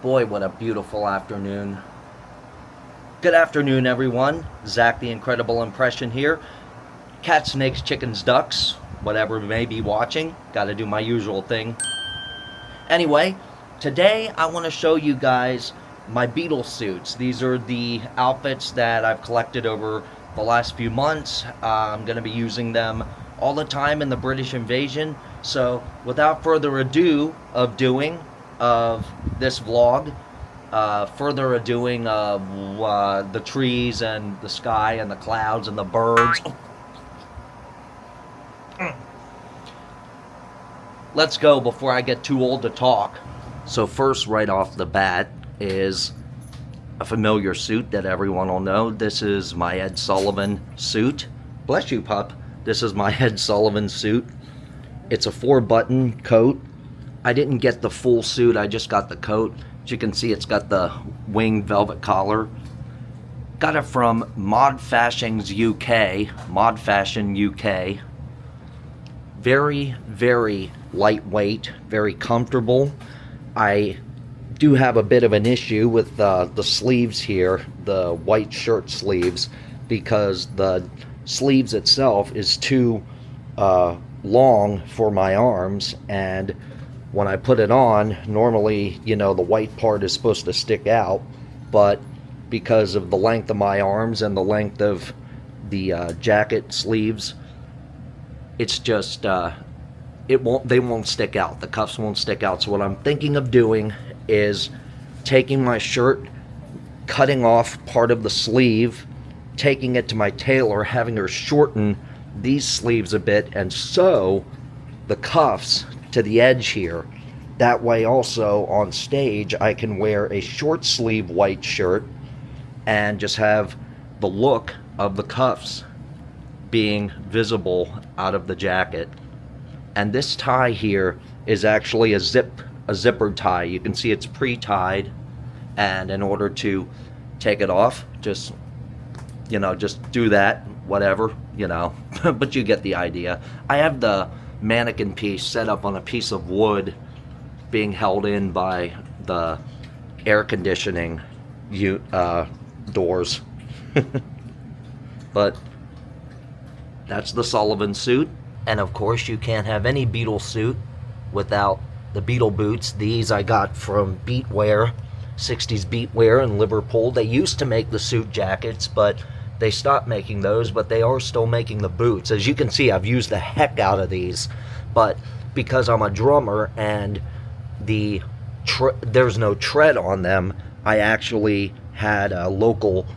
Boy, what a beautiful afternoon. Good afternoon, everyone. Zach the Incredible Impression here. Cats, snakes, chickens, ducks, whatever you may be watching. Gotta do my usual thing. Anyway, today I want to show you guys my Beatles suits. These are the outfits that I've collected over the last few months. I'm going to be using them all the time in the British invasion. So without further ado of this vlog, further adoing of the trees and the sky and the clouds and the birds. Let's go before I get too old to talk. So first, right off the bat, is a familiar suit that everyone will know. This is my Ed Sullivan suit. Bless you, pup. This is my Ed Sullivan suit. It's a 4-button coat. I didn't get the full suit, I just got the coat. As you can see, it's got the winged velvet collar. Got it from Mod Fashions UK. Mod Fashion UK. Very, very lightweight, very comfortable. I do have a bit of an issue with the sleeves here, the white shirt sleeves, because the sleeves itself is too long for my arms, and when I put it on, normally, you know, the white part is supposed to stick out, but because of the length of my arms and the length of the jacket sleeves, it's just they won't stick out. The cuffs won't stick out. So what I'm thinking of doing is taking my shirt, cutting off part of the sleeve, taking it to my tailor, having her shorten these sleeves a bit and sew the cuffs to the edge here. That way also on stage I can wear a short sleeve white shirt and just have the look of the cuffs being visible out of the jacket. And this tie here is actually a zippered tie. You can see it's pre-tied, and in order to take it off, just do that, whatever, but you get the idea. I have the mannequin piece set up on a piece of wood being held in by the air conditioning doors. But that's the Sullivan suit. And of course, you can't have any Beatles suit without the Beatle boots. These I got from Beatwear, 60s Beatwear in Liverpool. They used to make the suit jackets, but they stopped making those, but they are still making the boots. As you can see, I've used the heck out of these, but because I'm a drummer and there's no tread on them, I actually had a local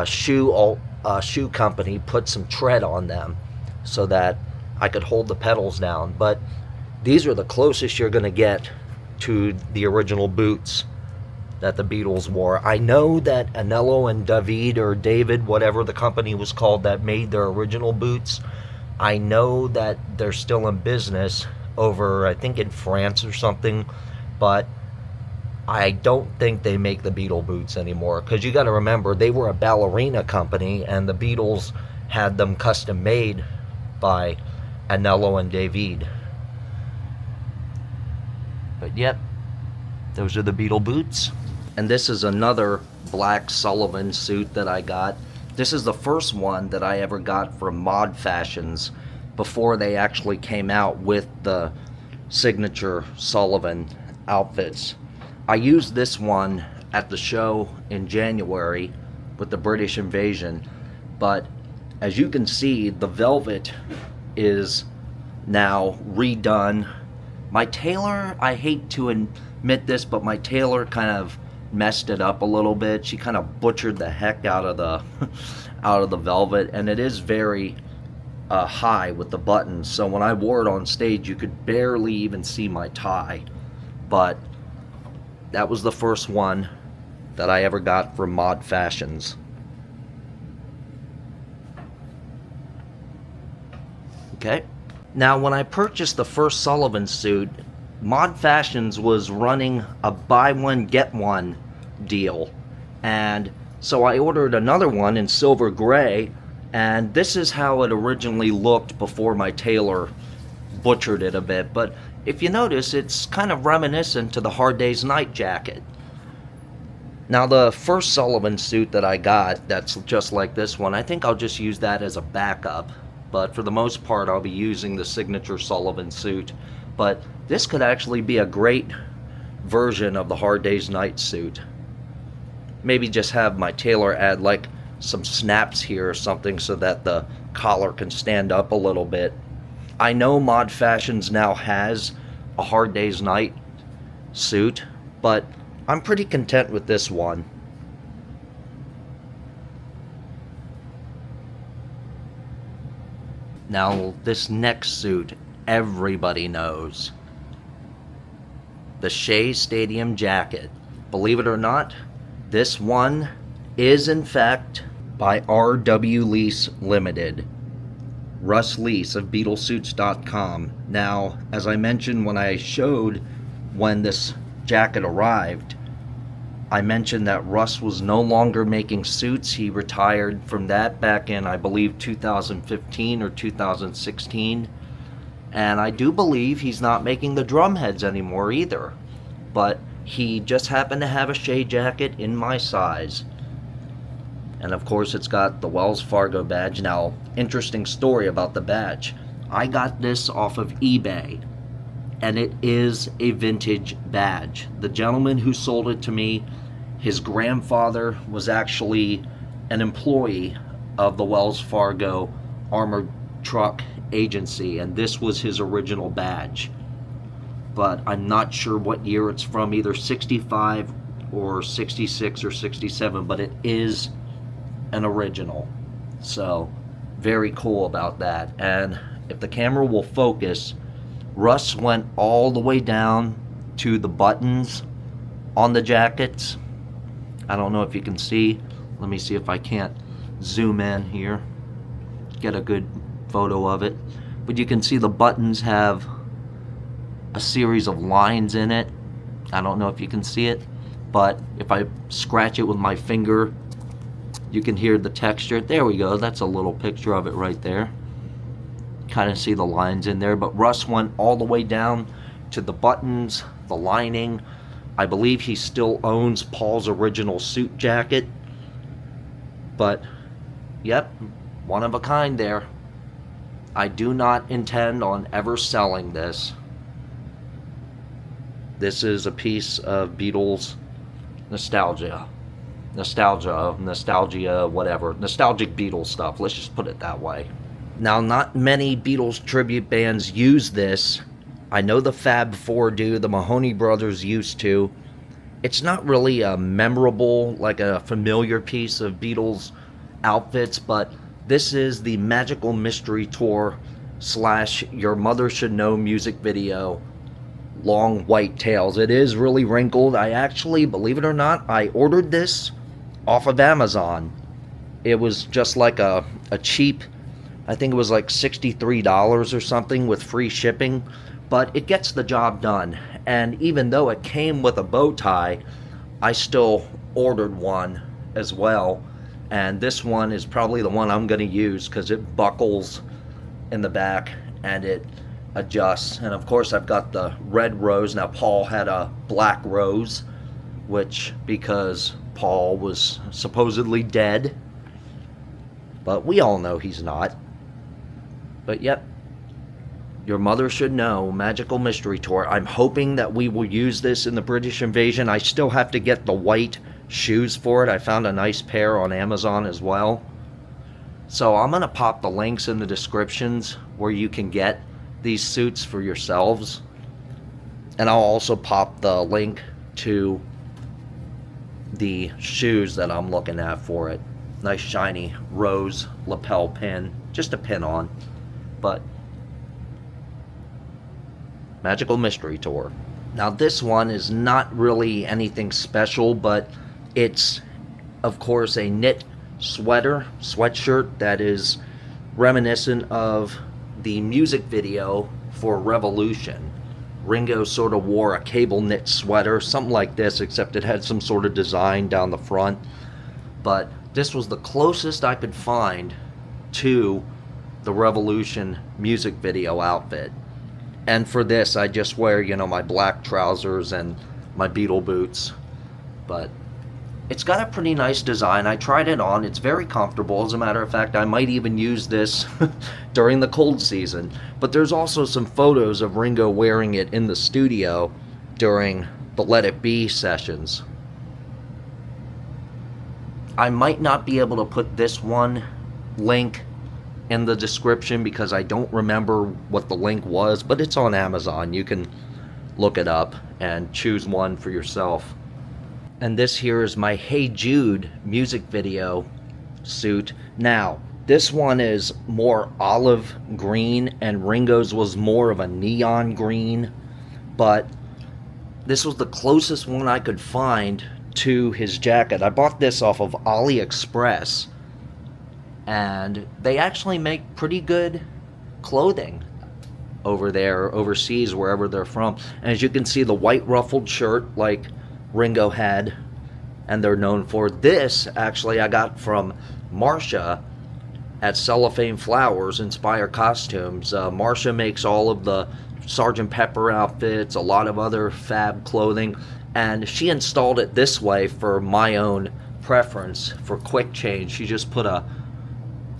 shoe company put some tread on them so that I could hold the pedals down. But these are the closest you're going to get to the original boots that the Beatles wore. I know that Anello and David, whatever the company was called that made their original boots, I know that they're still in business over, I think, in France or something, but I don't think they make the Beatle boots anymore, because you got to remember, they were a ballerina company, and the Beatles had them custom made by Anello and David. But yep, those are the Beatle boots. And this is another black Sullivan suit that I got. This is the first one that I ever got from Mod Fashions before they actually came out with the signature Sullivan outfits. I used this one at the show in January with the British invasion, but as you can see, the velvet is now redone. My tailor, I hate to admit this, but my tailor kind of messed it up a little bit. She kind of butchered the heck out of the velvet, and it is very high with the buttons, so when I wore it on stage you could barely even see my tie. But that was the first one that I ever got from Mod Fashions. Okay, now when I purchased the first Sullivan suit, Mod Fashions was running a buy one get one deal, and so I ordered another one in silver gray, and this is how it originally looked before my tailor butchered it a bit. But if you notice, it's kind of reminiscent to the Hard Day's Night jacket. Now the first Sullivan suit that I got, that's just like this one, I think I'll just use that as a backup. But for the most part, I'll be using the signature Sullivan suit. But this could actually be a great version of the Hard Day's Night suit. Maybe just have my tailor add like some snaps here or something so that the collar can stand up a little bit. I know Mod Fashions now has a Hard Day's Night suit, but I'm pretty content with this one. Now, this next suit, everybody knows. The Shea Stadium jacket. Believe it or not, this one is in fact by R.W. Lease Limited. Russ Lease of BeatleSuits.com. Now, as I mentioned when I showed when this jacket arrived, I mentioned that Russ was no longer making suits. He retired from that back in, I believe, 2015 or 2016. And I do believe he's not making the drum heads anymore either. But he just happened to have a Shea jacket in my size. And of course it's got the Wells Fargo badge. Now, interesting story about the badge. I got this off of eBay, and it is a vintage badge. The gentleman who sold it to me, his grandfather was actually an employee of the Wells Fargo armored truck agency, and this was his original badge. But I'm not sure what year it's from, either 65 or 66 or 67, but it is an original. So very cool about that. And if the camera will focus, Russ went all the way down to the buttons on the jackets. I don't know if you can see. Let me see if I can't zoom in here, get a good photo of it. But you can see the buttons have a series of lines in it. I don't know if you can see it, but if I scratch it with my finger, you can hear the texture. There we go. That's a little picture of it right there. Kind of see the lines in there. But Russ went all the way down to the buttons, the lining. I believe he still owns Paul's original suit jacket. But, yep, one of a kind there. I do not intend on ever selling this. This is a piece of Beatles nostalgia, whatever. Nostalgic Beatles stuff, let's just put it that way. Now, not many Beatles tribute bands use this. I know the Fab Four do, the Mahoney Brothers used to. It's not really a memorable, like a familiar piece of Beatles outfits, but this is the Magical Mystery Tour / Your Mother Should Know music video. Long white tails. It is really wrinkled. I actually, believe it or not, I ordered this off of Amazon. It was just like a cheap, I think it was like $63 or something with free shipping, but it gets the job done. And even though it came with a bow tie, I still ordered one as well. And this one is probably the one I'm going to use because it buckles in the back and it adjusts. And of course I've got the red rose. Now Paul had a black rose, which because Paul was supposedly dead, but we all know he's not. But yep, Your Mother Should Know Magical Mystery Tour. I'm hoping that we will use this in the British Invasion. I still have to get the white shoes for it. I found a nice pair on Amazon as well. So I'm going to pop the links in the descriptions where you can get these suits for yourselves. And I'll also pop the link to the shoes that I'm looking at for it. Nice shiny rose lapel pin. Just a pin on. But Magical Mystery Tour. Now this one is not really anything special, but it's of course a knit sweatshirt that is reminiscent of the music video for Revolution. Ringo sort of wore a cable knit sweater, something like this, except it had some sort of design down the front. But this was the closest I could find to the Revolution music video outfit. And for this I just wear, you know, my black trousers and my Beatle boots. But It's got a pretty nice design. I tried it on. It's very comfortable. As a matter of fact, I might even use this during the cold season. But there's also some photos of Ringo wearing it in the studio during the Let It Be sessions. I might not be able to put this one link in the description because I don't remember what the link was, but it's on Amazon. You can look it up and choose one for yourself. And this here is my Hey Jude music video suit. Now, this one is more olive green and Ringo's was more of a neon green, but this was the closest one I could find to his jacket. I bought this off of AliExpress, and they actually make pretty good clothing over there, overseas, wherever they're from. And as you can see, the white ruffled shirt like Ringo had, and they're known for. This, actually, I got from Marcia at Cellophane Flowers Inspire Costumes. Marcia makes all of the Sgt. Pepper outfits, a lot of other FAB clothing, and she installed it this way for my own preference for quick change. She just put a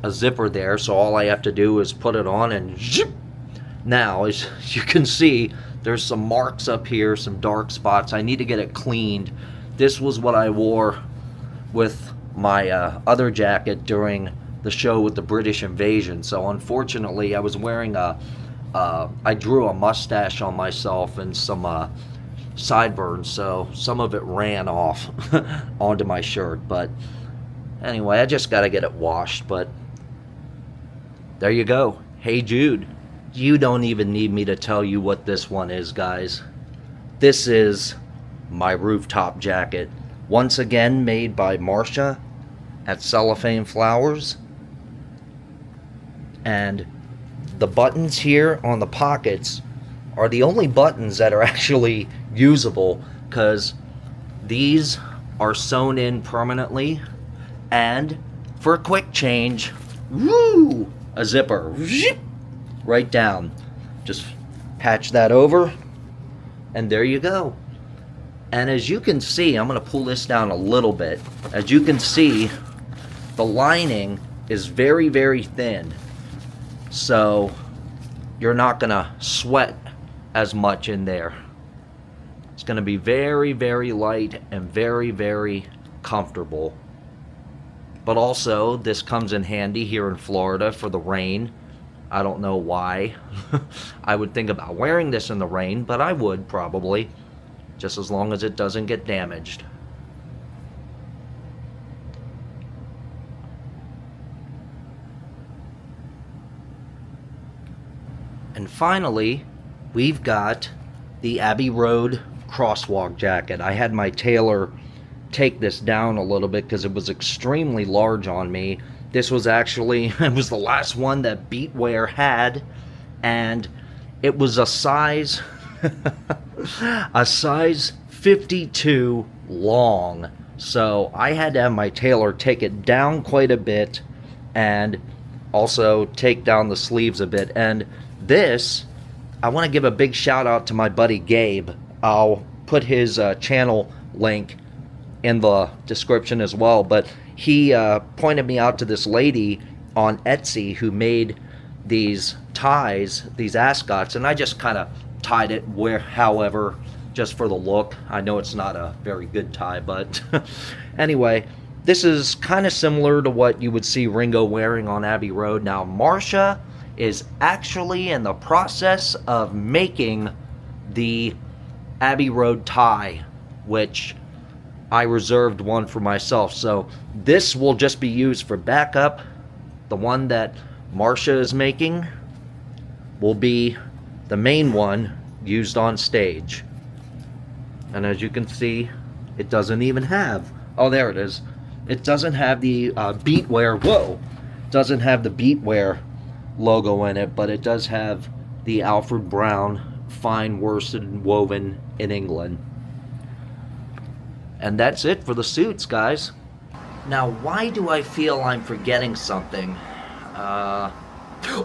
zipper there, so all I have to do is put it on and zip. Now, as you can see, there's some marks up here, some dark spots. I need to get it cleaned. This was what I wore with my other jacket during the show with the British invasion. So unfortunately, I was wearing I drew a mustache on myself and some sideburns, so some of it ran off onto my shirt. But anyway, I just got to get it washed. But there you go. Hey Jude. You don't even need me to tell you what this one is, guys. This is my rooftop jacket. Once again, made by Marcia at Cellophane Flowers. And the buttons here on the pockets are the only buttons that are actually usable, because these are sewn in permanently. And for a quick change, woo, a zipper. Right down. Just patch that over, and there you go. And as you can see, I'm going to pull this down a little bit. As you can see, the lining is very, very thin, so you're not going to sweat as much in there. It's going to be very, very light and very, very comfortable. But also, this comes in handy here in Florida for the rain. I don't know why I would think about wearing this in the rain, but I would probably, just as long as it doesn't get damaged. And finally, we've got the Abbey Road crosswalk jacket. I had my tailor take this down a little bit because it was extremely large on me. This was actually, it was the last one that Beatwear had, and it was a size, a size 52 long. So I had to have my tailor take it down quite a bit, and also take down the sleeves a bit. And this, I want to give a big shout out to my buddy Gabe. I'll put his channel link in the description as well, but he pointed me out to this lady on Etsy who made these ties, these ascots, and I just kind of tied it however, just for the look. I know it's not a very good tie, but anyway, this is kind of similar to what you would see Ringo wearing on Abbey Road. Now, Marcia is actually in the process of making the Abbey Road tie, which I reserved one for myself. So this will just be used for backup. The one that Marcia is making will be the main one used on stage. And as you can see, it doesn't even have, oh, there it is. It doesn't have the Beatwear, whoa, doesn't have the Beatwear logo in it, but it does have the Alfred Brown fine worsted woven in England. And that's it for the suits, guys. Now, why do I feel I'm forgetting something?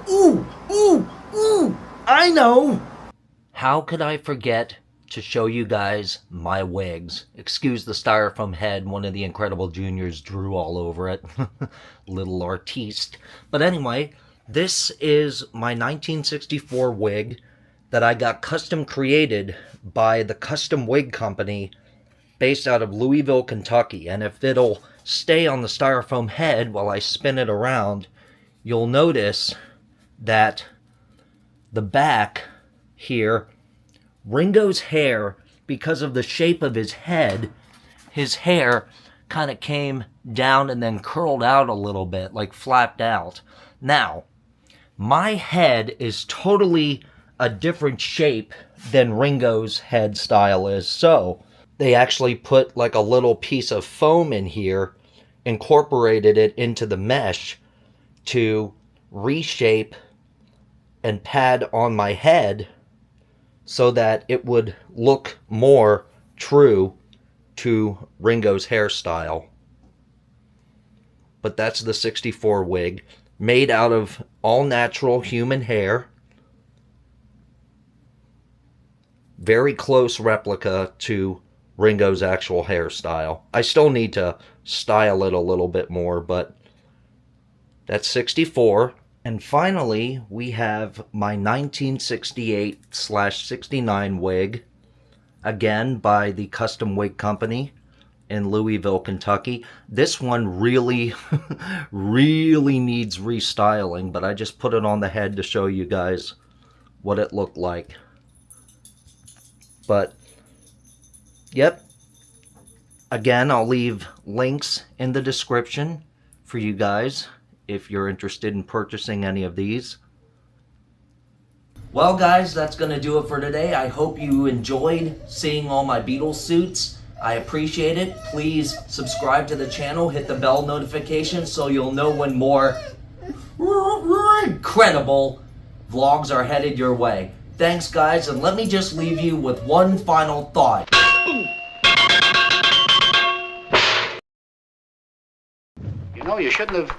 Ooh, I know! How could I forget to show you guys my wigs. Excuse the styrofoam head, one of the Incredible Juniors drew all over it. Little artiste. But anyway, this is my 1964 wig that I got custom created by the Custom Wig Company based out of Louisville, Kentucky. And if it'll stay on the styrofoam head while I spin it around, you'll notice that the back here, Ringo's hair, because of the shape of his head, his hair kind of came down and then curled out a little bit, like flapped out. Now, my head is totally a different shape than Ringo's head style is. So they actually put like a little piece of foam in here, incorporated it into the mesh to reshape and pad on my head so that it would look more true to Ringo's hairstyle. But that's the 64 wig, made out of all natural human hair. Very close replica to Ringo's actual hairstyle. I still need to style it a little bit more, but that's 64. And finally, we have my 1968/69 wig, again by the Custom Wig Company in Louisville, Kentucky. This one really, really needs restyling, but I just put it on the head to show you guys what it looked like. But, yep. Again, I'll leave links in the description for you guys if you're interested in purchasing any of these. Well guys, that's going to do it for today. I hope you enjoyed seeing all my Beatles suits. I appreciate it. Please subscribe to the channel, hit the bell notification so you'll know when more incredible vlogs are headed your way. Thanks guys, and let me just leave you with one final thought. You know, you shouldn't have